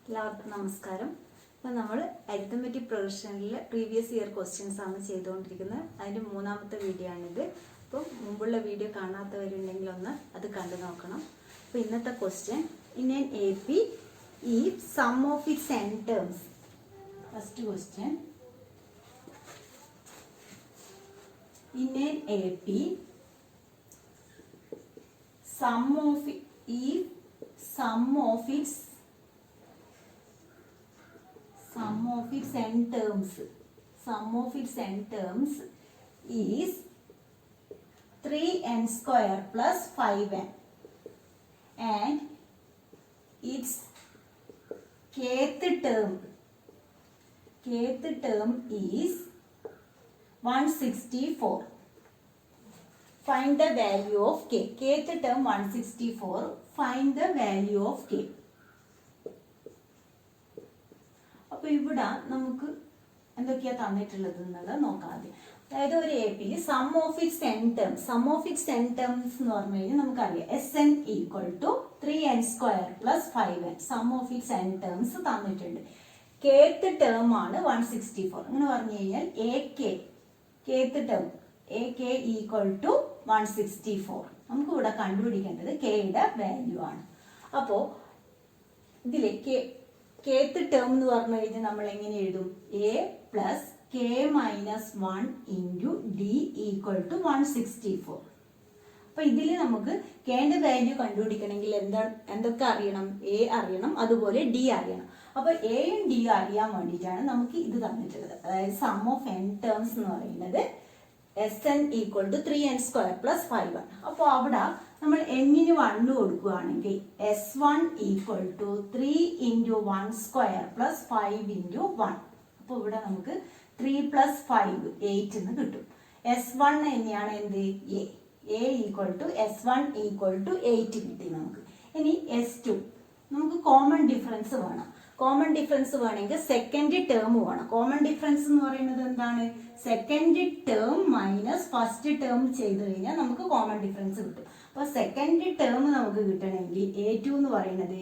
എല്ലാവർക്കും നമസ്കാരം. അപ്പോൾ നമ്മൾ അരിത്തമെറ്റിക് പ്രൊഫഷനിൽ പ്രീവിയസ് ഇയർ ക്വസ്റ്റ്യൻസ് ആണ് ചെയ്തുകൊണ്ടിരിക്കുന്നത്. അതിൻ്റെ മൂന്നാമത്തെ വീഡിയോ ആണിത്. അപ്പോൾ മുമ്പുള്ള വീഡിയോ കാണാത്തവരുണ്ടെങ്കിൽ ഒന്ന് അത് കണ്ടു നോക്കണം. അപ്പോൾ ഇന്നത്തെ question, in an A P ഈ sum of its n terms. First question, in an AP sum of n terms is 3n square plus 5n and its kth term is 164. Find the value of k. Kth term 164. Find the value of k. അപ്പോൾ ഇവിടെ നമുക്ക് എന്തൊക്കെയാണ് തന്നിട്ടുള്ളത് എന്നുള്ളത് നോക്കാം ആദ്യം. അതായത് ഒരു എ പിയിൽ sum of its n terms എന്ന് പറഞ്ഞു കഴിഞ്ഞാൽ നമുക്കറിയാം Sn equal to 3n square plus 5n. Sum of its n terms തന്നിട്ടുണ്ട്. kth ടേം ആണ് 164. അങ്ങനെ പറഞ്ഞു കഴിഞ്ഞാൽ kth term AK equal to 164. നമുക്ക് ഇവിടെ കണ്ടുപിടിക്കേണ്ടത് കെയുടെ വാല്യൂ ആണ്. അപ്പോൾ ഇതിലെ kth ടേം എന്ന് പറഞ്ഞു കഴിഞ്ഞാൽ നമ്മൾ എങ്ങനെ എഴുതും? A plus K minus 1 into D equal to 164. അപ്പൊ ഇതിൽ നമുക്ക് കെന്റെ വാല്യൂ കണ്ടുപിടിക്കണമെങ്കിൽ എന്തൊക്കെ അറിയണം? എ അറിയണം, അതുപോലെ ഡി അറിയണം. അപ്പൊ എയും ഡിയും അറിയാൻ വേണ്ടിയിട്ടാണ് നമുക്ക് ഇത് തന്നിട്ടുള്ളത്. അതായത് സം ഓഫ് n ടേംസ് എന്ന് പറയുന്നത് Sn equal to 3n square plus 5n. അപ്പോൾ അവിടെ നമ്മൾ എന്നിന് 1 കൊടുക്കുകയാണെങ്കിൽ S1 equal to 3 into 1 square plus 5 into 1. അപ്പോൾ ഇവിടെ നമുക്ക് 3 പ്ലസ് 5 8 എന്ന് കിട്ടും. S1 തന്നെയാണ് എന്ത്? A equal to S1 equal to 8 കിട്ടി നമുക്ക്. ഇനി S2 നമുക്ക് കോമൺ ഡിഫറൻസ് വേണം. കോമൺ ഡിഫറൻസ് വേണമെങ്കിൽ സെക്കൻഡ് ടേം വേണം. കോമൺ ഡിഫറൻസ് എന്ന് പറയുന്നത് എന്താണ്? Second term minus first term ചെയ്ത് കഴിഞ്ഞാൽ നമുക്ക് കോമൺ ഡിഫറൻസ് കിട്ടും. അപ്പൊ സെക്കൻഡ് ടേം നമുക്ക് കിട്ടണമെങ്കിൽ A2 എന്ന് പറയുന്നത്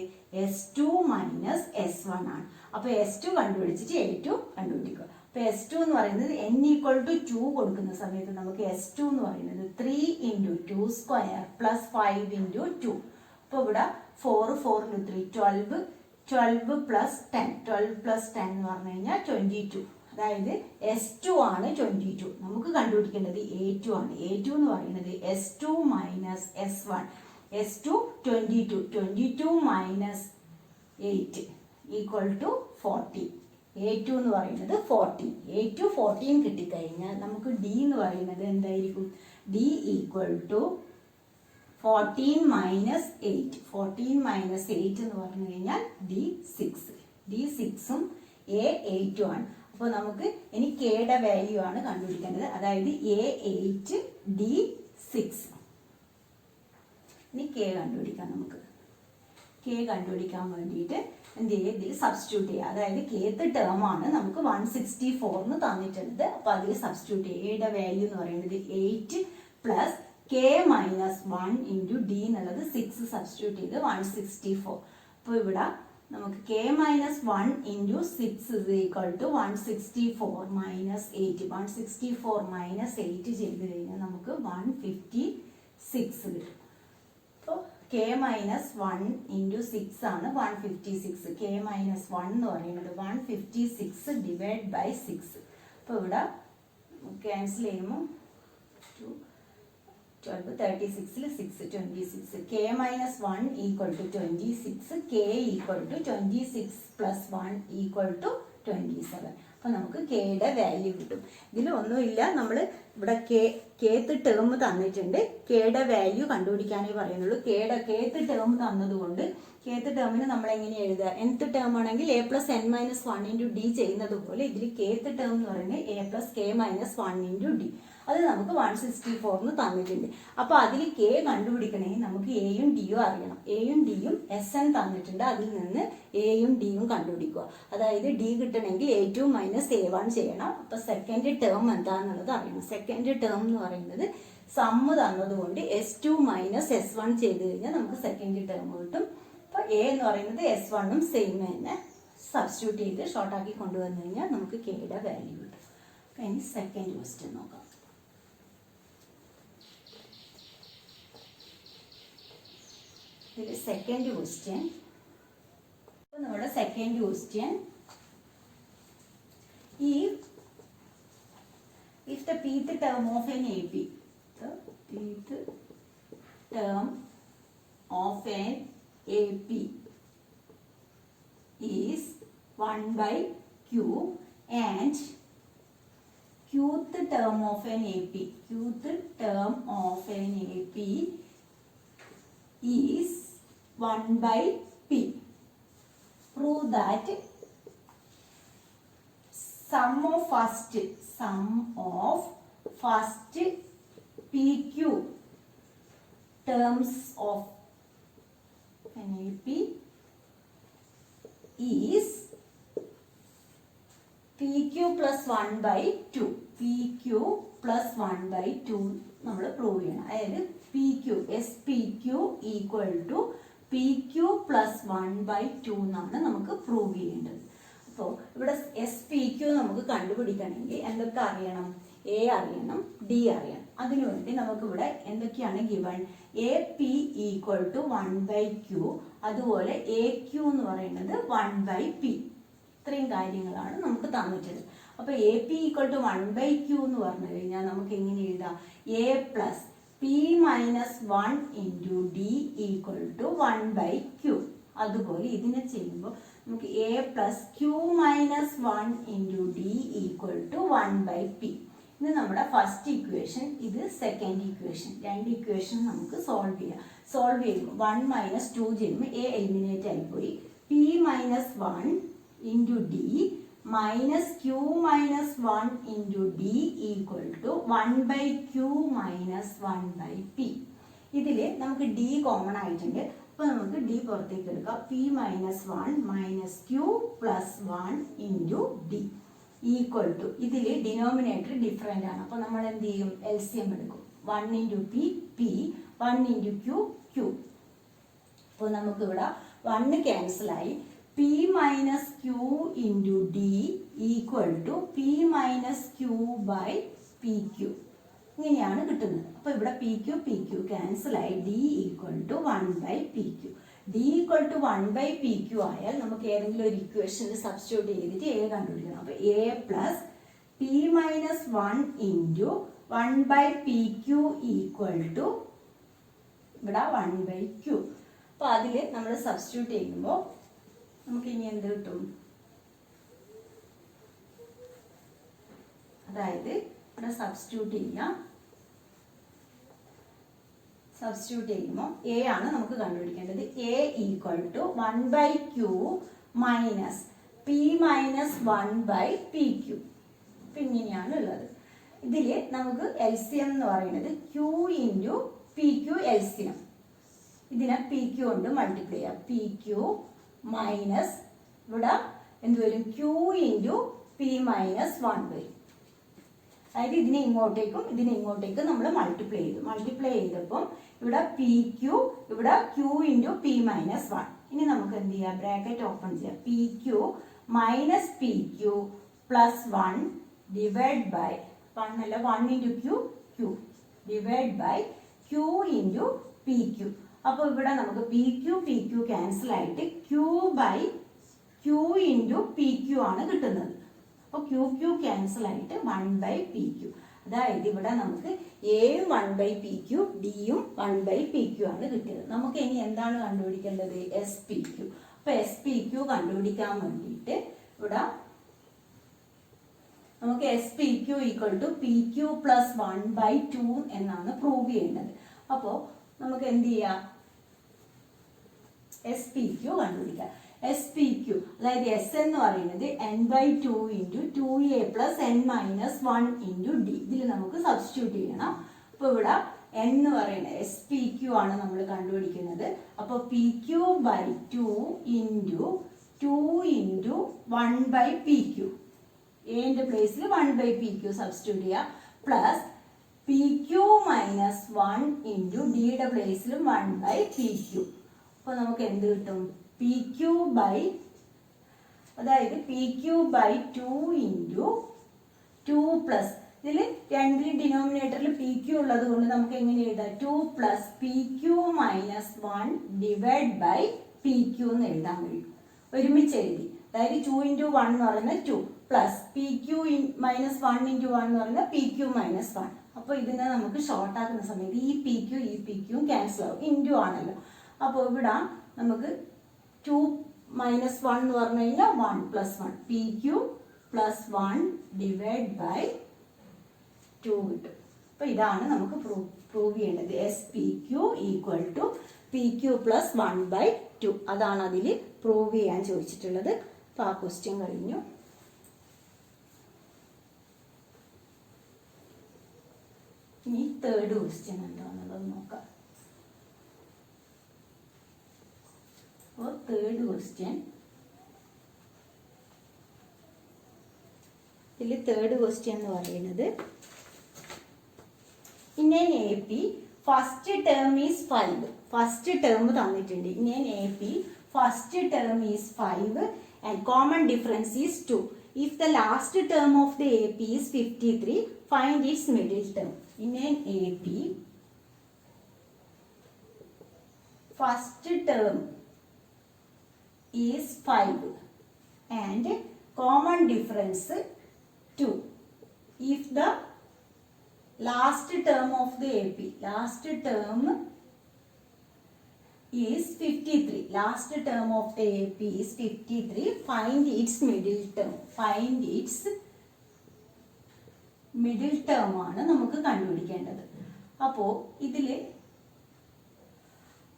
S2 മൈനസ് S1 ആണ്. അപ്പൊ S2 കണ്ടുപിടിച്ചിട്ട് A2 കണ്ടുപിടിക്കുക. അപ്പൊ S2 എന്ന് പറയുന്നത് n ഈക്വൽ ടു 2 കൊടുക്കുന്ന സമയത്ത് നമുക്ക് S2 എന്ന് പറയുന്നത് 3 ഇൻറ്റു 2 സ്ക്വയർ പ്ലസ് 5 ഇൻറ്റു 2. അപ്പൊ ഇവിടെ 4 3 12 പ്ലസ് 10 എന്ന് പറഞ്ഞു കഴിഞ്ഞാൽ 22. അതായത് S2 ആണ് 22. നമുക്ക് കണ്ടുപിടിക്കേണ്ടത് A2 ആണ്. A2 എന്ന് പറയുന്നത് S2 minus S1. S2 22 minus 8 equal to 40. A2 എന്ന് പറയുന്നത് 14. A2 14 കിട്ടിക്കഴിഞ്ഞാൽ നമുക്ക് D എന്ന് പറയുന്നത് എന്തായിരിക്കും? D equal to 14 minus 8. 14 minus 8 എന്ന് പറഞ്ഞു കഴിഞ്ഞാൽ D6ഉം A8ഉം ആണ്. അപ്പോൾ നമുക്ക് ഇനി കെയുടെ വാല്യൂ ആണ് കണ്ടുപിടിക്കേണ്ടത്. അതായത് A8 D6. ഇനി കെ കണ്ടുപിടിക്കാം. നമുക്ക് കെ കണ്ടുപിടിക്കാൻ വേണ്ടിയിട്ട് എന്ത് ചെയ്യുക? ഇതിൽ സബ്സ്റ്റിറ്റ്യൂട്ട് ചെയ്യുക. അതായത് kth ടേം ആണ് നമുക്ക് 164 എന്ന് തന്നിട്ടുള്ളത്. അപ്പോൾ അതിൽ സബ്സ്റ്റിറ്റ്യൂട്ട് ചെയ്യുക. എയുടെ വാല്യൂ എന്ന് പറയുന്നത് 8 plus K minus 1 into D എന്നുള്ളത് 6 സബ്സ്റ്റിറ്റ്യൂട്ട് ചെയ്ത് 164. അപ്പോൾ ഇവിടെ നമുക്ക് K minus 1 into 6 is equal to 164 minus 8. 164 minus 8 ചെയ്ത് കഴിഞ്ഞാൽ നമുക്ക് 156 കിട്ടും. അപ്പോൾ കെ മൈനസ് 1 ഇൻറ്റു 6 ആണ് 156. കെ മൈനസ് 1 എന്ന് പറയുന്നത് 156 ഡിവൈഡ് ബൈ 6. അപ്പോൾ ഇവിടെ ക്യാൻസൽ ചെയ്യുമ്പോൾ 12 36 6 26. k minus 1 equal to 26. k equal to 26 plus 1 equal to 27. അപ്പോൾ നമുക്ക് കെയുടെ വാല്യൂ കിട്ടും. ഇതിൽ ഒന്നുമില്ല, നമ്മൾ ഇവിടെ kth ടേം തന്നിട്ടുണ്ട്. കെയുടെ വാല്യൂ കണ്ടുപിടിക്കാനേ പറയുന്നുള്ളൂ. kth ടേം തന്നതുകൊണ്ട് kth ടേമിന് നമ്മൾ എങ്ങനെ എഴുതുക? nth ടേം ആണെങ്കിൽ a plus n minus 1 into D ചെയ്യുന്നത് പോലെ ഇതിൽ kth ടേം എന്ന് പറയുന്നത് a plus K minus 1 into D. അത് നമുക്ക് 164 എന്ന് തന്നിട്ടുണ്ട്. അപ്പോൾ അതിൽ കെ കണ്ടുപിടിക്കണമെങ്കിൽ നമുക്ക് എയും ഡിയും അറിയണം. എയും ഡിയും Sn തന്നിട്ടുണ്ട്. അതിൽ നിന്ന് എയും ഡിയും കണ്ടുപിടിക്കുക. അതായത് ഡി കിട്ടണമെങ്കിൽ A2 മൈനസ് A1 ചെയ്യണം. അപ്പോൾ സെക്കൻഡ് ടേം എന്താണെന്നുള്ളത് അറിയണം. സെക്കൻഡ് ടേം എന്ന് പറയുന്നത് സമ്മ് തന്നതുകൊണ്ട് S2 മൈനസ് S1 ചെയ്ത് കഴിഞ്ഞാൽ നമുക്ക് സെക്കൻഡ് ടേം കിട്ടും. അപ്പോൾ എ എന്ന് പറയുന്നത് S1ഉം സെയിം തന്നെ സബ്സ്റ്റിറ്റ്യൂട്ട് ചെയ്ത് ഷോർട്ടാക്കി കൊണ്ടുവന്നു കഴിഞ്ഞാൽ നമുക്ക് കെയുടെ വാല്യൂ കിട്ടും. അപ്പം ഇനി സെക്കൻഡ് ക്വസ്റ്റ്യൻ നോക്കാം. ഇതിൽ സെക്കൻഡ് ക്വസ്റ്റ്യൻ, അപ്പോൾ നമ്മുടെ second question, if the pth term of an AP, the pth term of an AP is 1 by q and qth term of an AP, qth term of an AP is 1 by p. Prove that sum of first PQ terms of an AP is PQ plus 1 by 2. PQ plus 1 by 2 നമ്മൾ prove ചെയ്യണം. അതായത് PQ SPQ equal to PQ plus 1 by 2 എന്നാണ് നമുക്ക് prove ചെയ്യേണ്ടത്. അപ്പോൾ ഇവിടെ SPQ നമുക്ക് കണ്ടുപിടിക്കണമെങ്കിൽ എന്തൊക്കെ അറിയണം? A അറിയണം, D അറിയണം. അതിനുവേണ്ടി നമുക്കിവിടെ എന്തൊക്കെയാണ് given? AP equal to 1 by Q, അതുപോലെ AQ എന്ന് പറയുന്നത് 1 by P. ഇത്രയും കാര്യങ്ങളാണ് നമുക്ക് തന്നിട്ടുള്ളത്. അപ്പോൾ AP equal to 1 by Q എന്ന് പറഞ്ഞു കഴിഞ്ഞാൽ നമുക്ക് എങ്ങനെ എഴുതാം? A plus P minus 1 into D equal to 1 by Q. അതുപോലെ ഇതിനെ ചെയ്യുമ്പോൾ നമുക്ക് A plus Q minus 1 into D equal to 1 by P. ഇത് നമ്മുടെ ഫസ്റ്റ് ഇക്വേഷൻ, ഇത് സെക്കൻഡ് ഇക്വേഷൻ. രണ്ട് ഇക്വേഷൻ നമുക്ക് സോൾവ് ചെയ്യാം. സോൾവ് ചെയ്യുമ്പോൾ 1 മൈനസ് 2 ചെയ്യുമ്പോൾ A എലിമിനേറ്റ് ആയിപ്പോയി. P minus 1 into D minus Q minus 1 into D equal to 1 by Q minus 1 by P. ഇതിൽ നമുക്ക് D കോമൺ ആയിട്ടുണ്ട്. അപ്പോൾ നമുക്ക് D പുറത്തേക്ക് എടുക്കാം. P minus 1 minus Q plus 1 into D equal to, ഇതിൽ ഡിനോമിനേറ്റർ ഡിഫറെൻ്റ് ആണ്. അപ്പോൾ നമ്മൾ എന്ത് ചെയ്യും? LCM എടുക്കും. 1 into P P, 1 into Q Q. അപ്പോൾ നമുക്കിവിടെ 1 ക്യാൻസലായി. P minus Q into D equal to P minus Q by PQ. ഇങ്ങനെയാണ് കിട്ടുന്നത്. അപ്പോൾ ഇവിടെ PQ ക്യാൻസലായി. D equal to 1 by PQ. D equal to 1 by PQ ആയാൽ നമുക്ക് ഏതെങ്കിലും ഒരു ഇക്വേഷനിൽ സബ്സ്റ്റിറ്റ്യൂട്ട് ചെയ്തിട്ട് A കണ്ടുപിടിക്കണം. അപ്പോൾ A plus P minus 1 into 1 by PQ equal to ഇവിടെ 1 ബൈ Q. അപ്പോൾ അതിൽ നമ്മൾ സബ്സ്റ്റിറ്റ്യൂട്ട് ചെയ്യുമ്പോൾ നമുക്ക് ഇനി എന്ത് കിട്ടും? അതായത് ഇവിടെ സബ്സ്റ്റിറ്റ്യൂട്ട് ചെയ്യുമ്പോൾ A ആണ് നമുക്ക് കണ്ടുപിടിക്കേണ്ടത്. A equal to 1 by Q minus P minus 1 by PQ. അപ്പം ഇങ്ങനെയാണ് ഉള്ളത്. ഇതിൽ നമുക്ക് LCM എന്ന് പറയുന്നത് Q ഇൻറ്റു PQ LCM. ഇതിനെ PQ കൊണ്ട് മൾട്ടിപ്ലൈ ചെയ്യാം. PQ മൈനസ് ഇവിടെ എന്ത് വരും? Q ഇൻറ്റു P മൈനസ് 1 വരും. അതായത് ഇതിനെ ഇങ്ങോട്ടേക്കും നമ്മൾ മൾട്ടിപ്ലൈ ചെയ്തപ്പം ഇവിടെ PQ, ഇവിടെ Q ഇൻറ്റു P മൈനസ് 1. ഇനി നമുക്ക് എന്ത് ചെയ്യാം? ബ്രാക്കറ്റ് ഓപ്പൺ ചെയ്യാം. PQ minus PQ plus 1 divide by 1 അല്ല 1 into Q divide by Q into PQ. അപ്പോൾ ഇവിടെ നമുക്ക് PQ ക്യാൻസൽ ആയിട്ട് Q by Q into PQ ആണ് കിട്ടുന്നത്. അപ്പോൾ QQ ക്യാൻസൽ ആയിട്ട് 1 ബൈ PQ. അതായത് ഇവിടെ നമുക്ക് Aയും 1 ബൈ PQ, Dയും 1 ബൈ PQ ആണ് കിട്ടിയത്. നമുക്ക് ഇനി എന്താണ് കണ്ടുപിടിക്കേണ്ടത്? SPQ. അപ്പോൾ SPQ കണ്ടുപിടിക്കാൻ വേണ്ടിയിട്ട് ഇവിടെ നമുക്ക് SPQ equal to PQ plus 1 by 2 എന്നാണ് പ്രൂവ് ചെയ്യേണ്ടത്. അപ്പോൾ നമുക്ക് എന്ത് ചെയ്യാം? SPQ കണ്ടുപിടിക്കാം. SPQ അതായത് S എന്ന് പറയുന്നത് n by 2 into 2A plus n minus 1 into D. ഇതിൽ നമുക്ക് സബ്സ്റ്റിറ്റ്യൂട്ട് ചെയ്യണം. അപ്പോൾ ഇവിടെ n എന്ന് പറയുന്നത് SPQ ആണ് നമ്മൾ കണ്ടുപിടിക്കുന്നത്. അപ്പോൾ PQ by 2 into 2 into 1 by PQ. Aൻ്റെ പ്ലേസിൽ 1 ബൈ PQ സബ്സ്റ്റിറ്റ്യൂട്ട് ചെയ്യുക. പ്ലസ് PQ മൈനസ് 1 ഇൻറ്റു Dയുടെ പ്ലേസിലും 1 ബൈ PQ. അപ്പോൾ നമുക്ക് എന്ത് കിട്ടും? PQ ബൈ അതായത് P Q by 2 into 2 plus, ഇതിൽ രണ്ടിലും ഡിനോമിനേറ്ററിൽ പി ക്യൂ ഉള്ളത് കൊണ്ട് നമുക്ക് എങ്ങനെ എഴുതാം, 2 plus P Q minus 1 divide by P Q എന്ന് എഴുതാൻ കഴിയും. ഒരുമിച്ച് എഴുതി, അതായത് 2 ഇൻറ്റു 1 എന്ന് പറയുന്നത് 2 plus P Q minus 1 into 1 എന്ന് പറയുന്നത് പി ക്യൂ മൈനസ് 1. അപ്പോൾ ഇതിനെ നമുക്ക് ഷോർട്ട് ആക്കുന്ന സമയത്ത് ഈ പി ക്യൂ ക്യാൻസൽ ആവും, ഇൻറ്റു ആണല്ലോ. അപ്പോൾ ഇവിടെ നമുക്ക് 2 മൈനസ് 1 എന്ന് പറഞ്ഞു കഴിഞ്ഞാൽ 1 plus 1 P Q plus 1 divide by 2 കിട്ടും. അപ്പോൾ ഇതാണ് നമുക്ക് പ്രൂവ് ചെയ്യേണ്ടത്. S P Q equal to P Q plus 1/2. അതാണ് അതിൽ പ്രൂവ് ചെയ്യാൻ ചോദിച്ചിട്ടുള്ളത്. അപ്പോൾ ആ ക്വസ്റ്റ്യൻ കഴിഞ്ഞു. ഇനി തേർഡ് ക്വസ്റ്റ്യൻ എന്താണെന്നുള്ളത് നോക്കാം. അപ്പോൾ തേർഡ് ക്വസ്റ്റ്യൻ, ഇതിൽ തേർഡ് ക്വസ്റ്റ്യൻ എന്ന് പറയുന്നത് in an AP first term is 5. First term തന്നിട്ടുണ്ട്. in an AP first term is 5 and common difference is 2. If the last term of the AP is 53, find its middle term. In an AP first term is 5 and common difference 2. If the last term of the AP, last term is 53, last term of the AP is 53, find its middle term. Find its middle term ആണ് നമുക്ക് കണ്ടുപിടിക്കേണ്ടത്. അപ്പോൾ ഇതിൽ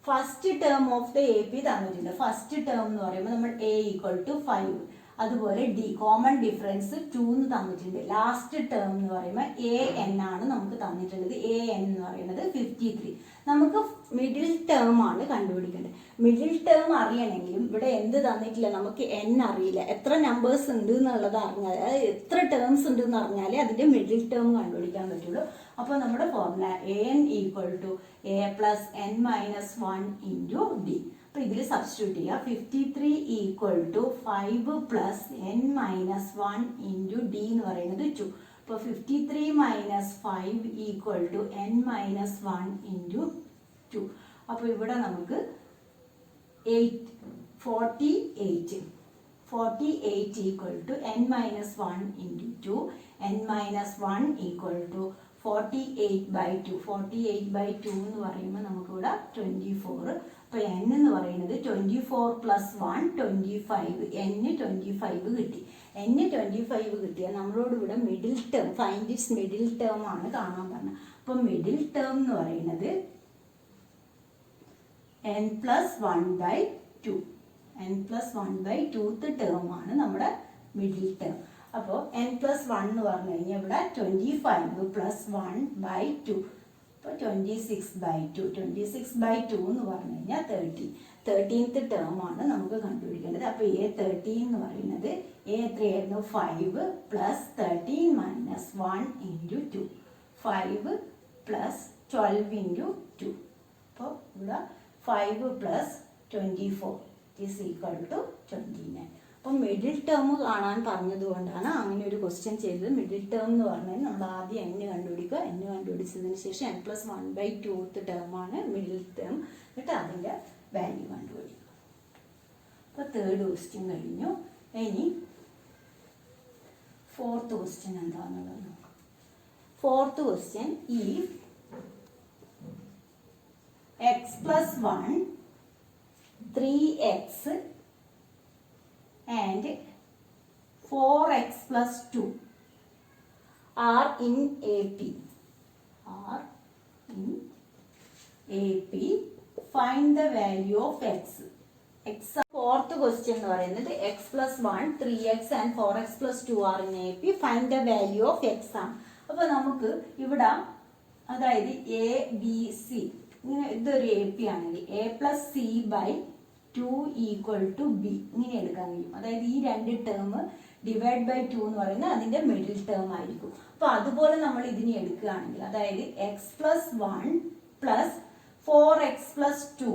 first term of the AP തന്നിട്ടുണ്ട്. First term എന്ന് പറയുമ്പോൾ നമ്മൾ A equal to 5, അതുപോലെ ഡി കോമൺ ഡിഫറൻസ് 2 എന്ന് തന്നിട്ടുണ്ട്. ലാസ്റ്റ് ടേം എന്ന് പറയുമ്പോൾ AN ആണ് നമുക്ക് തന്നിട്ടുള്ളത്. AN എന്ന് പറയുന്നത് 53. നമുക്ക് മിഡിൽ ടേം ആണ് കണ്ടുപിടിക്കേണ്ടത്. മിഡിൽ ടേം അറിയണമെങ്കിലും ഇവിടെ എന്ത് തന്നിട്ടില്ല, നമുക്ക് N അറിയില്ല. എത്ര നമ്പേഴ്സ് ഉണ്ട് എന്നുള്ളത് അറിഞ്ഞാൽ, അതായത് എത്ര ടേംസ് ഉണ്ട് എന്ന് അറിഞ്ഞാലേ അതിൻ്റെ മിഡിൽ ടേം കണ്ടുപിടിക്കാൻ പറ്റുള്ളൂ. അപ്പോൾ നമ്മുടെ formula AN equal to A plus N minus 1 into D. അപ്പോൾ ഇതിൽ സബ്സ്റ്റിറ്റ്യൂട്ട് ചെയ്യുക. 53 equal to 5 plus N minus 1 into D എന്ന് പറയുന്നത് 2. അപ്പോൾ 53 minus 5 equal to N minus 1 into 2. അപ്പോൾ ഇവിടെ നമുക്ക് 48 equal to N minus 1 into 2. N minus 1 equal to 48/2. 48/2 എന്ന് പറയുമ്പോൾ നമുക്കിവിടെ 24. അപ്പോൾ N എന്ന് പറയുന്നത് 24 പ്ലസ് 1 25. N 25 കിട്ടി. N 25 കിട്ടിയാൽ നമ്മളോട് ഇവിടെ middle term, find it's middle term ആണ് കാണാൻ പറഞ്ഞത്. അപ്പോൾ മിഡിൽ ടേം എന്ന് പറയുന്നത് N plus 1/2. N plus 1/2th term ആണ് നമ്മുടെ മിഡിൽ ടേം. അപ്പോൾ N പ്ലസ് 1 എന്ന് പറഞ്ഞു കഴിഞ്ഞാൽ ഇവിടെ 25 പ്ലസ് 1/2. അപ്പോൾ 26/2. 26/2 എന്ന് പറഞ്ഞു കഴിഞ്ഞാൽ 30. 13th ടേം ആണ് നമുക്ക് കണ്ടുപിടിക്കേണ്ടത്. അപ്പോൾ A13 എന്ന് പറയുന്നത് A എത്രയായിരുന്നു, 5 plus 13 minus 1 into 2. 5 plus 12 into 2. അപ്പോൾ ഇവിടെ 5 പ്ലസ് 24 ഈസ് ഈക്വൽ ടു 29. അപ്പം മിഡിൽ ടേം കാണാൻ പറഞ്ഞതുകൊണ്ടാണ് അങ്ങനെ ഒരു ക്വസ്റ്റ്യൻ ചെയ്തത്. മിഡിൽ ടേം എന്ന് പറഞ്ഞാൽ നമ്മൾ ആദ്യം N കണ്ടുപിടിക്കുക. N കണ്ടുപിടിച്ചതിന് ശേഷം N പ്ലസ് 1/2th ടേമാണ് മിഡിൽ ടേം. എന്നിട്ട് അതിൻ്റെ വാല്യൂ കണ്ടുപിടിക്കുക. അപ്പോൾ തേർഡ് ക്വസ്റ്റ്യൻ കഴിഞ്ഞു. ഇനി ഫോർത്ത് ക്വസ്റ്റ്യൻ എന്താണെന്നുള്ളത് നോക്കാം. Fourth question, if x plus 1, 3x and 4x plus 2 are in AP. Find the value of x. Fourth question എന്ന് പറയുന്നത് x plus 1, 3x and 4x plus 2 are in AP. Find the value of x ആണ്. അപ്പോൾ നമുക്ക് ഇവിടെ അതായത് ABC, ഇതൊരു AP ആണെങ്കിൽ A plus C/2 equal to B ഇങ്ങനെ എടുക്കാൻ കഴിയും. അതായത് ഈ രണ്ട് ടേം ഡിവൈഡ് ബൈ 2 എന്ന് പറയുന്നത് അതിൻ്റെ മിഡിൽ ടേം ആയിരിക്കും. അപ്പോൾ അതുപോലെ നമ്മൾ ഇതിനെ എടുക്കുകയാണെങ്കിൽ അതായത് x plus 1 plus 4x plus 2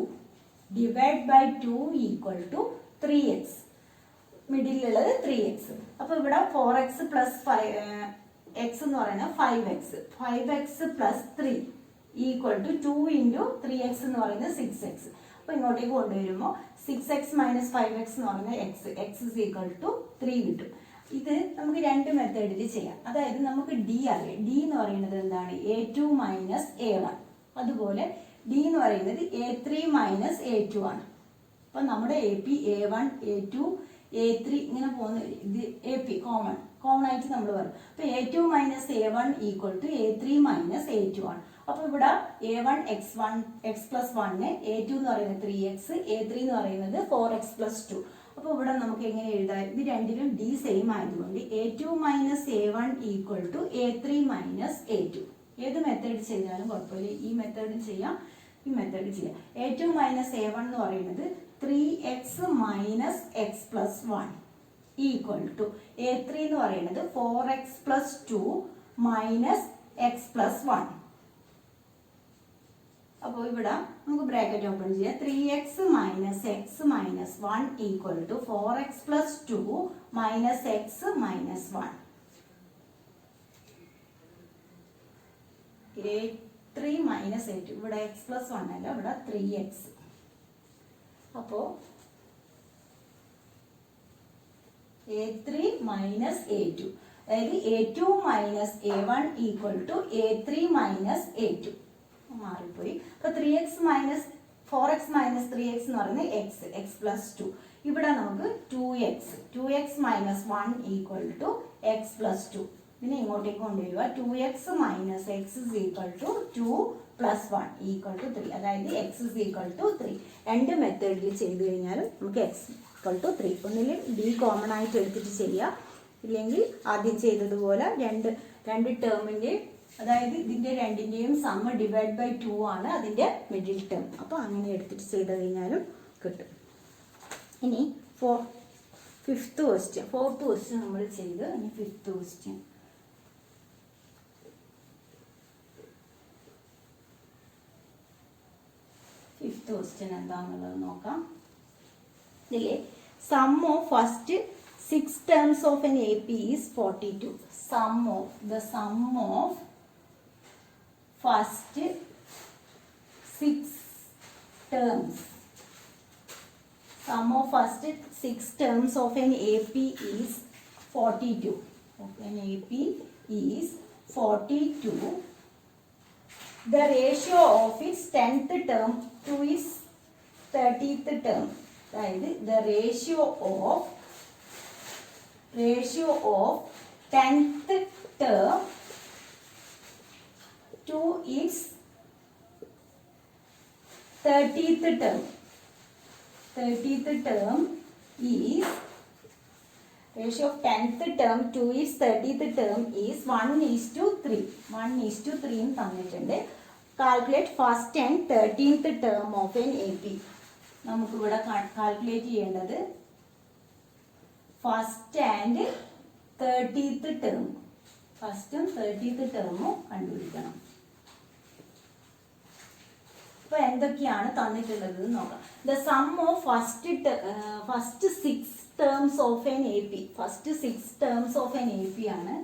divide by 2 equal to 3x. മിഡിലുള്ളത് 3x. അപ്പോൾ ഇവിടെ 4x പ്ലസ് എക്സ് എന്ന് പറയുന്നത് 5x. 5x plus 3 equal to 2 into 3x എന്ന് പറയുന്നത് 6x. അപ്പോൾ ഇങ്ങോട്ടേക്ക് കൊണ്ടുവരുമ്പോൾ 6x മൈനസ് 5x എന്ന് പറയുന്നത് എക്സ് ഇസ് ഈക്വൽ ടു 3 കിട്ടും. ഇത് നമുക്ക് രണ്ട് മെത്തേഡിൽ ചെയ്യാം. അതായത് നമുക്ക് ഡി അറിയാം. ഡി എന്ന് പറയുന്നത് എന്താണ്? A2 minus A1. അതുപോലെ ഡി എന്ന് പറയുന്നത് A3 മൈനസ് A2 ആണ്. അപ്പം നമ്മുടെ AP A1 A2 A3 ഇങ്ങനെ പോകുന്ന ഇത് AP കോമൺ ആയിട്ട് നമ്മൾ പറയും. അപ്പോൾ A2 minus A1 equal to A3 minus A2 ആണ്. അപ്പോൾ ഇവിടെ A1 x പ്ലസ് 1, A2 എന്ന് പറയുന്നത് 3x, A3 എന്ന് പറയുന്നത് 4x പ്ലസ് 2. അപ്പോൾ ഇവിടെ നമുക്ക് എങ്ങനെ എഴുതാം? ഇത് രണ്ടിലും ഡി സെയിം ആയതുകൊണ്ട് A2 minus A1 equal to A3 minus A2. ഏത് മെത്തേഡ് ചെയ്താലും കുഴപ്പമില്ല. ഈ മെത്തേഡ് ചെയ്യാം, ഈ മെത്തേഡ് ചെയ്യാം. A2 മൈനസ് A1 എന്ന് പറയുന്നത് 3x minus X plus 1 equal to A3 എന്ന് പറയുന്നത് 4x plus 2 minus X plus 1. അപ്പോൾ ഇവിടെ നമുക്ക് ബ്രാക്കറ്റ് ഓപ്പൺ ചെയ്യാം. 3x minus X minus 1 equal to 4x plus 2 minus X minus 1. A3 minus A2. ഇവിടെ X plus 1 അല്ല, ഇവിടെ 3x. അപ്പോൾ A3 മൈനസ് A2, അതായത് A2 minus A1 equal to A3 minus A2. മാറിപ്പോയി. അപ്പൊ 3x minus 4x minus 3x എന്ന് പറയുന്നത് X plus 2. ഇവിടെ നമുക്ക് 2x minus 1 equal to X plus 2. ഇതിനെ ഇങ്ങോട്ടേക്ക് കൊണ്ടുവരിക. 2x minus X is equal to 2 plus 1 equal to 3. അതായത് എക്സ് ഇസ് ഈക്വൽ ടു 3. രണ്ട് മെത്തേഡിൽ ചെയ്ത് കഴിഞ്ഞാലും നമുക്ക് എക്സ് ഈക്വൽ ടു 3. ഒന്നിൽ ഡി കോമൺ ആയിട്ട് എടുത്തിട്ട് ചെയ്യുക, ഇല്ലെങ്കിൽ ആദ്യം ചെയ്തതുപോലെ രണ്ട് ടേമിൻ്റെ, അതായത് ഇതിൻ്റെ രണ്ടിൻ്റെയും സമ്മ് ഡിവൈഡ് ബൈ 2 ആണ് അതിൻ്റെ മിഡിൽ ടേം. അപ്പോൾ അങ്ങനെ എടുത്തിട്ട് ചെയ്ത് കഴിഞ്ഞാലും കിട്ടും. ഇനി ഫോർത്ത് ക്വസ്റ്റ്യൻ നമ്മൾ ചെയ്ത്. ഇനി ഫിഫ്ത്ത് ക്വസ്റ്റ്യൻ. ഫിഫ്ത്ത് ക്വസ്റ്റ്യൻ എന്താണെന്നുള്ളത് നോക്കാം. ഇതിലെ sum of first 6 terms of an AP is 42. Sum of first 6 terms. Sum of first 6 terms of an AP is 42. Of an AP is 42. The ratio of its 10th term to its 30th term. അതായത് the ratio of 10th term to its 30th term. 30th term is ratio of 10th term to its 30th term is 1:3. 1:3 എന്ന് തന്നിട്ടുണ്ട്. Calculate first and 13th term of an AP. നമുക്കിവിടെ calculate ചെയ്യേണ്ടത് first and 30th term. ഫസ്റ്റും 30th ടേമും കണ്ടുപിടിക്കണം. അപ്പൊ എന്തൊക്കെയാണ് തന്നിട്ടുള്ളത് നോക്കാം. The sum of first 6 terms of an AP. First 6 terms of an AP ആണ്.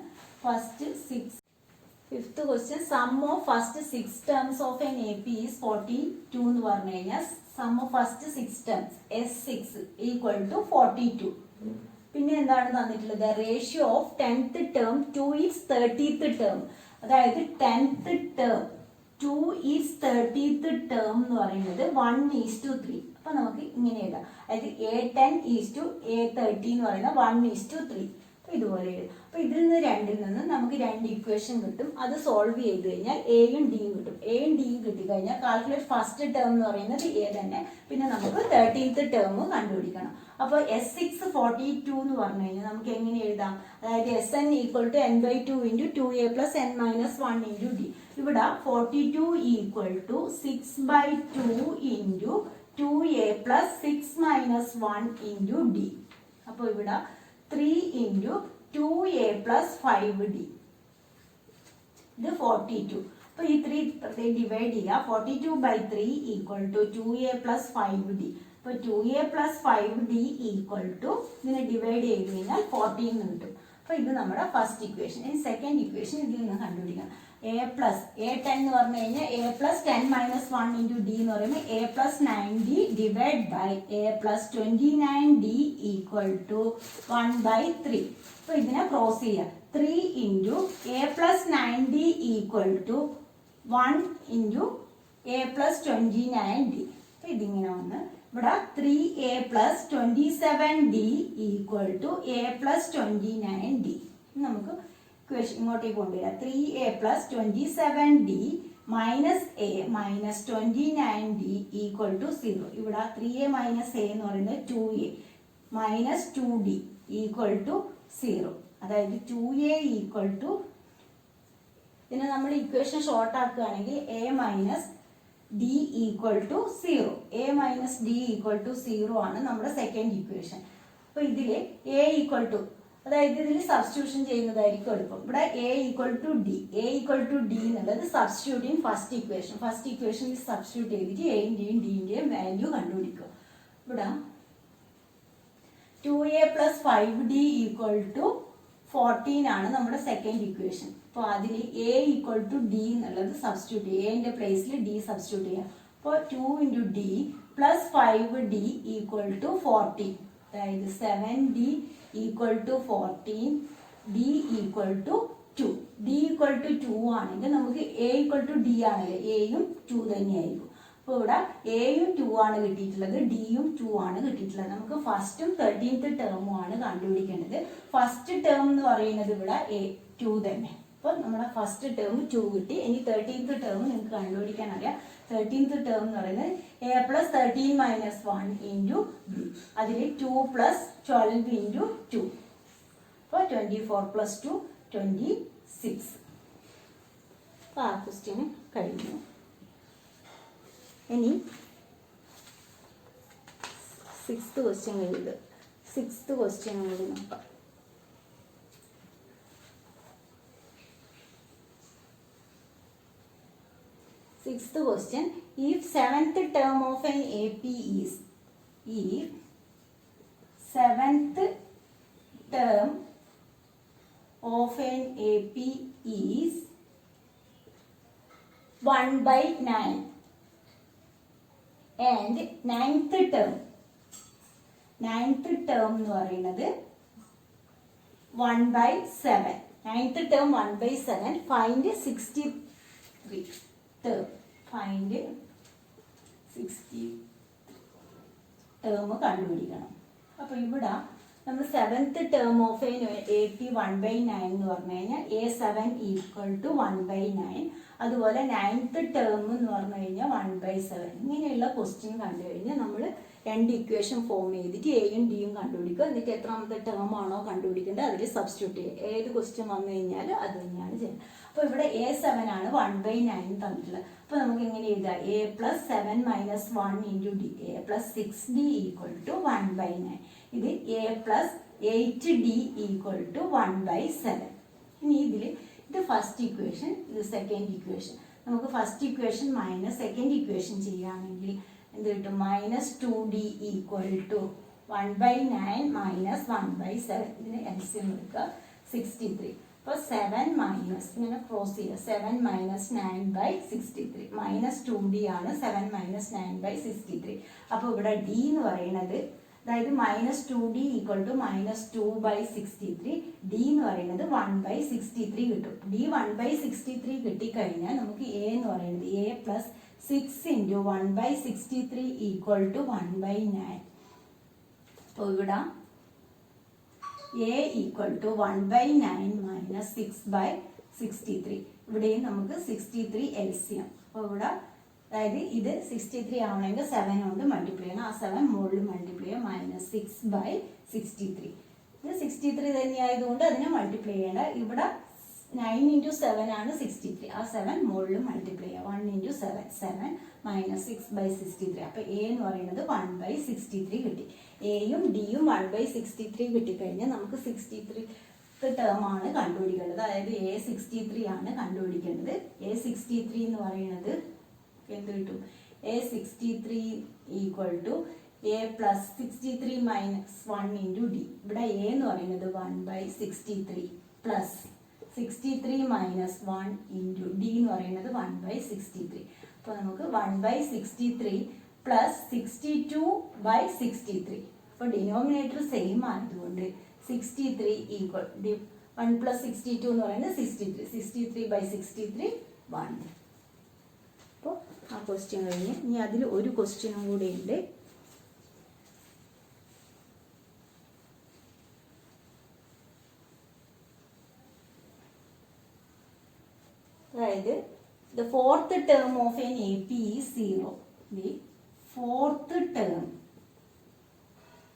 Fifth question. Sum of first 6 terms of an AP is 42 എന്ന് പറഞ്ഞു കഴിഞ്ഞാൽ sum of first 6 terms S6 equal to 42. പിന്നെ എന്താണ് തന്നിട്ടുള്ളത്? Ratio of 10th term to its 30th term. അതായത് 10th term to its 30th term എന്ന് പറയുന്നത് 1:3. അപ്പൊ നമുക്ക് ഇങ്ങനെ എഴുതാം. അതായത് A10 A30 എന്ന് പറയുന്നത് 1:3. അപ്പൊ ഇതുപോലെ എഴുതും. അപ്പൊ ഇതിൽ നിന്ന് രണ്ടിൽ നിന്ന് നമുക്ക് 2 ഇക്വേഷൻ കിട്ടും. അത് സോൾവ് ചെയ്ത് കഴിഞ്ഞാൽ എയും ഡിയും കിട്ടും. എയും ഡിയും കിട്ടിക്കഴിഞ്ഞാൽ കാൽക്കുലേറ്റ് ഫസ്റ്റ് ടേം എന്ന് പറയുന്നത് എ തന്നെ. പിന്നെ നമുക്ക് 13th ടേം കണ്ടുപിടിക്കണം. അപ്പോൾ S6 42 എന്ന് പറഞ്ഞു കഴിഞ്ഞാൽ നമുക്ക് എങ്ങനെ എഴുതാം? അതായത് SN equal to n/2 into 2a plus n minus 1 into D. ഇവിടെ 42 equal to 6/2 into 2a plus 6 minus 1 into D. അപ്പോൾ ഇവിടെ 3 ഇൻറ്റു 2a പ്ലസ് 5d. ഇത് 42. അപ്പോൾ ഈ 3 ഡിവൈഡ് ചെയ്യുക. 42/3 equal to 2a plus 5d. അപ്പോൾ 2a + 5d ഇതിനെ divide ചെയ്ത് കഴിഞ്ഞാൽ 14 എന്ന് കിട്ടും. അപ്പോൾ ഇത് നമ്മുടെ ഫസ്റ്റ് ഇക്വേഷൻ. ഇനി സെക്കൻഡ് ഇക്വേഷൻ ഇതിൽ നിന്ന് കണ്ടുപിടിക്കണം. a10 എന്ന് പറഞ്ഞു കഴിഞ്ഞാൽ a + 10 - 1 × d എന്ന് പറയുമ്പോൾ a + 9d divide by a + 29d = 1/3. അപ്പോൾ ഇതിനെ ക്രോസ് ചെയ്യുക. 3 × a + 9d = 1 × a + 29d. അപ്പോൾ ഇതിങ്ങനെ വന്ന് ഇവിടെ 3a + 27d = a + 29d. നമുക്ക് ഇങ്ങോട്ടേക്ക് കൊണ്ടുവരാം. 3a + 27d - a - 29d = 0. ഇവിടെ 3a - a എന്ന് പറയുന്നത് 2a - 2d = 0. അതായത് 2a = ഇതിനെ നമ്മൾ ഇക്വേഷൻ ഷോർട്ട് ആക്കുകയാണെങ്കിൽ a - d = 0. a - d = 0 ആണ് നമ്മുടെ സെക്കൻഡ് ഇക്വേഷൻ. അപ്പോൾ ഇതിൽ a = അതായത് ഇതിൽ സബ്സ്റ്റിറ്റ്യൂഷൻ ചെയ്യുന്നതായിരിക്കും എളുപ്പം. ഇവിടെ a = d. a = d എന്നുള്ളത് substitute in first equation. First ഇക്വേഷനിൽ സബ്സ്റ്റിറ്റ്യൂട്ട് ചെയ്തിട്ട് എൻ്റെയും ഡിൻ്റെയും വാല്യൂ കണ്ടുപിടിക്കുക. ഇവിടെ 2a + 5d = 14 ആണ് നമ്മുടെ സെക്കൻഡ് ഇക്വേഷൻ. അപ്പോൾ അതിൽ a = d എന്നുള്ളത് സബ്സ്റ്റിറ്റ്യൂട്ട് ചെയ്യുക. എന്റെ പ്ലേസിൽ d സബ്സ്റ്റിറ്റ്യൂട്ട് ചെയ്യുക. അപ്പോൾ 2 × d + 5d = 14. അതായത് 7d = 14, d = 2. d = 2 ആണെങ്കിൽ നമുക്ക് a = d ആണല്ലേ, aയും 2 തന്നെയായിരിക്കും. അപ്പോൾ ഇവിടെ aയും 2 ആണ് കിട്ടിയിട്ടുള്ളത്, ഡിയും 2 ആണ് കിട്ടിയിട്ടുള്ളത്. നമുക്ക് ഫസ്റ്റും 13th ടേമും ആണ് കണ്ടുപിടിക്കേണ്ടത്. ഫസ്റ്റ് ടേം എന്ന് പറയുന്നത് ഇവിടെ 2 തന്നെ. അപ്പോൾ നമ്മുടെ ഫസ്റ്റ് ടേം 2 കിട്ടി. ഇനി 13th ടേം നിങ്ങൾക്ക് കണ്ടുപിടിക്കാൻ അറിയാം. 13th ടേം എന്ന് പറയുന്നത് a + 13 - 1 × b. അതിൽ 2 + 12 × 2. അപ്പോൾ 24 + 2 26. അപ്പോൾ ആ ക്വസ്റ്റ്യൻ കഴിഞ്ഞു. ഇനി 6th ക്വസ്റ്റ്യൻ എഴുതുക. 6th ക്വസ്റ്റ്യൻ കൂടി നോക്കാം. Sixth question, if 7th term of an AP is 1/9 and ninth term എന്ന് പറയുന്നത് 1/7. Ninth term 1/7. Find 63 term. Find 60 term കണ്ടുപിടിക്കണം. അപ്പോൾ ഇവിടെ നമ്മൾ 7th term of AP 1/9 എന്ന് പറഞ്ഞു കഴിഞ്ഞാൽ A7 = 1/9. അതുപോലെ 9th term എന്ന് പറഞ്ഞു കഴിഞ്ഞാൽ 1/7. ഇങ്ങനെയുള്ള ക്വസ്റ്റ്യൻ കണ്ടു കഴിഞ്ഞാൽ നമ്മൾ രണ്ട് ഇക്വേഷൻ ഫോം ചെയ്തിട്ട് എയും ഡിയും കണ്ടുപിടിക്കുക. എന്നിട്ട് എത്രാമത്തെ ടേം ആണോ കണ്ടുപിടിക്കേണ്ടത് അതിൽ സബ്സ്റ്റിറ്റ്യൂട്ട് ചെയ്യുക. ഏത് ക്വസ്റ്റ്യൻ വന്നു കഴിഞ്ഞാൽ അത് തന്നെയാണ് ചെയ്യുന്നത്. അപ്പോൾ ഇവിടെ A7 ആണ് 1/9 തന്നിട്ടുള്ളത്. അപ്പോൾ നമുക്ക് എങ്ങനെ എഴുതാം? a + 7 - 1 × d. a + 6d = 1/9. ഇത് a + 8d = 1/7. ഇനി ഇത് ഫസ്റ്റ് ഇക്വേഷൻ, ഇത് സെക്കൻഡ് ഇക്വേഷൻ. നമുക്ക് first equation minus second equation ചെയ്യുകയാണെങ്കിൽ എന്ത് കിട്ടും? -2d = 1/9 - 1/7. ഇതിന് LCM എടുക്കുക 63. അപ്പോൾ 7 മൈനസ് ഇങ്ങനെ ക്രോസ് ചെയ്യുക. 7 - 9/63. -2d ആണ് 7 - 9/63. അപ്പോൾ ഇവിടെ d എന്ന് പറയുന്നത്, അതായത് -2d = -2/63. d എന്ന് പറയുന്നത് 1/63 കിട്ടും. d 1/63 കിട്ടിക്കഴിഞ്ഞാൽ നമുക്ക് a എന്ന് പറയുന്നത് a + 6 × 1/63 = 1/9. അപ്പോൾ ഇവിടെ a = 1/9 - 6/63. ഇവിടെയും നമുക്ക് 63 LCM. അപ്പോൾ ഇവിടെ അതായത് ഇത് 63 ആവണമെങ്കിൽ 7 കൊണ്ട് മൾട്ടിപ്ലൈ ചെയ്യണം. ആ 7 മുകളിൽ മൾട്ടിപ്ലൈ ചെയ്യുക. -6/63. ഇത് 63 തന്നെയായതുകൊണ്ട് അതിനെ മൾട്ടിപ്ലൈ ചെയ്യേണ്ട. ഇവിടെ 9 × 7 ആണ് 63. ആ 7 മുകളിൽ മൾട്ടിപ്ലൈ ചെയ്യുക. 1 × 7 7 - 6/63. അപ്പോൾ a എന്ന് പറയുന്നത് 1/63 കിട്ടി. എയും ഡിയും 1/63 കിട്ടിക്കഴിഞ്ഞാൽ നമുക്ക് 63 ടേം ആണ് കണ്ടുപിടിക്കേണ്ടത്. അതായത് A63 ആണ് കണ്ടുപിടിക്കേണ്ടത്. A63 എന്ന് പറയുന്നത് എന്ത് കിട്ടും? A63 = A plus 63 minus 1 into D. ഇവിടെ എ എന്ന് പറയുന്നത് 1/63 പ്ലസ് 63 മൈനസ് 1 ഇൻറ്റു ഡി എന്ന് പറയുന്നത് 1/63. അപ്പോൾ നമുക്ക് 1/63 പ്ലസ് 62/63. അപ്പോൾ ഡിനോമിനേറ്റർ സെയിം ആയതുകൊണ്ട് 63 ഈക്വൽ 1 പ്ലസ് 62 എന്ന് പറയുന്നത് 63. 63/63 1. അപ്പോൾ ആ ക്വസ്റ്റ്യൻ കഴിഞ്ഞ് ഇനി അതിൽ ഒരു ക്വസ്റ്റ്യനും കൂടെ ഉണ്ട്. അതായത് the fourth term of an AP is 0. The fourth term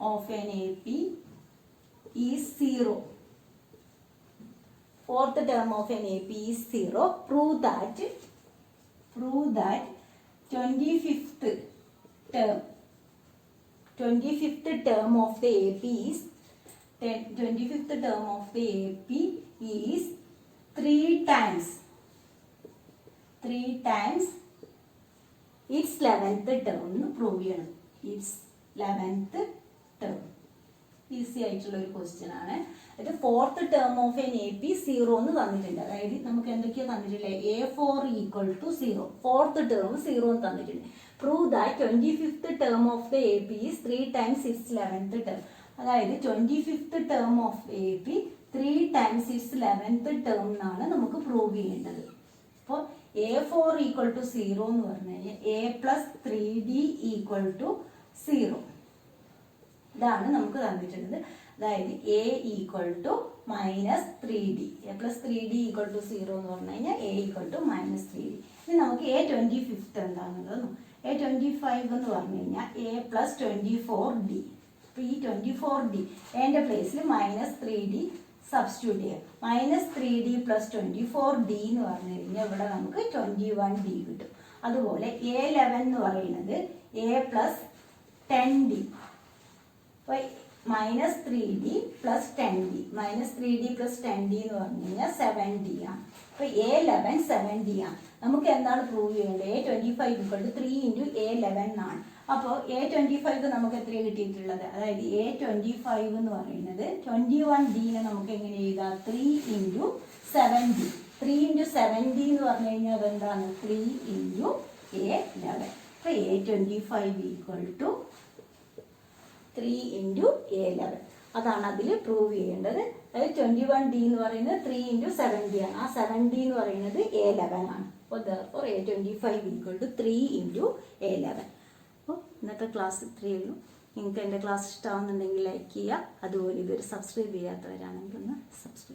of an AP is 0. Fourth term of an AP is 0. Prove that 25th term of the AP is 3 times its 11th term എന്ന് prove ചെയ്യണം. Its 11th term. Easy ആയിട്ടുള്ള ഒരു question ആണ്. അത് fourth term of N A P 0 എന്ന് തന്നിട്ടുണ്ട്. അതായത് നമുക്ക് എന്തൊക്കെയാ തന്നിട്ടില്ലേ, A4 equal to 0, fourth term 0 എന്ന് തന്നിട്ടുണ്ട്. Prove that 25th term of the AP is 3 times its 11th term. അതായത് 25th term of AP 3 times its 11th term എന്നാണ് നമുക്ക് പ്രൂവ് ചെയ്യേണ്ടത്. അപ്പോൾ A4 ഈക്വൽ ടു 0 എന്ന് പറഞ്ഞു കഴിഞ്ഞാൽ A plus 3D equal to 0. ഇതാണ് നമുക്ക് തന്നിട്ടുള്ളത്. അതായത് A equal to minus 3D. A plus 3D equal to 0 എന്ന് പറഞ്ഞു കഴിഞ്ഞാൽ A equal to minus 3D. ഇനി നമുക്ക് A25 എന്താണെന്നുള്ളത്. A25 എന്ന് പറഞ്ഞു കഴിഞ്ഞാൽ A പ്ലസ് 24D. അപ്പോൾ ഈ 24D എൻ്റെ പ്ലേസിൽ മൈനസ് 3D സബ്സ്റ്റിറ്റ്യൂട്ട് ചെയ്യാം. മൈനസ് 3D പ്ലസ് 24D എന്ന് പറഞ്ഞു കഴിഞ്ഞാൽ ഇവിടെ നമുക്ക് 21D കിട്ടും. അതുപോലെ A11 എന്ന് പറയുന്നത് A പ്ലസ് 10D. അപ്പോൾ minus 3D plus 10D, minus 3D plus 10D എന്ന് പറഞ്ഞു കഴിഞ്ഞാൽ 7D ആണ്. അപ്പോൾ A11 7D ആണ്. നമുക്ക് എന്താണ് പ്രൂവ് ചെയ്യേണ്ടത്? A25 equal to 3 into A11 ആണ്. അപ്പോൾ A25 നമുക്ക് എത്രയാണ് കിട്ടിയിട്ടുള്ളത്? അതായത് A25 എന്ന് പറയുന്നത് 21Dനെ നമുക്ക് എങ്ങനെ എഴുതാം? 3 ഇൻറ്റു 7D. 3 ഇൻറ്റു 7D എന്ന് പറഞ്ഞു കഴിഞ്ഞാൽ അതെന്താണ്? 3 ഇൻറ്റു A11. അപ്പോൾ A25 equal to 3 into A11. അതാണ് അതിൽ പ്രൂവ് ചെയ്യേണ്ടത്. അതായത് 21D എന്ന് പറയുന്നത് 3 ഇൻറ്റു 7D ആണ്. ആ 7D എന്ന് പറയുന്നത് A11 ആണ്. അപ്പോൾ therefore A25 equal to 3 into A11. അപ്പോൾ ഇന്നത്തെ ക്ലാസ് ഇത്രയേ ഉള്ളൂ. നിങ്ങൾക്ക് എൻ്റെ ക്ലാസ് ഇഷ്ടമാകുന്നുണ്ടെങ്കിൽ ലൈക്ക് ചെയ്യുക. അതുപോലെ ഇതൊരു സബ്സ്ക്രൈബ് ചെയ്യാത്തവരാണെങ്കിൽ ഒന്ന് സബ്സ്ക്രൈബ്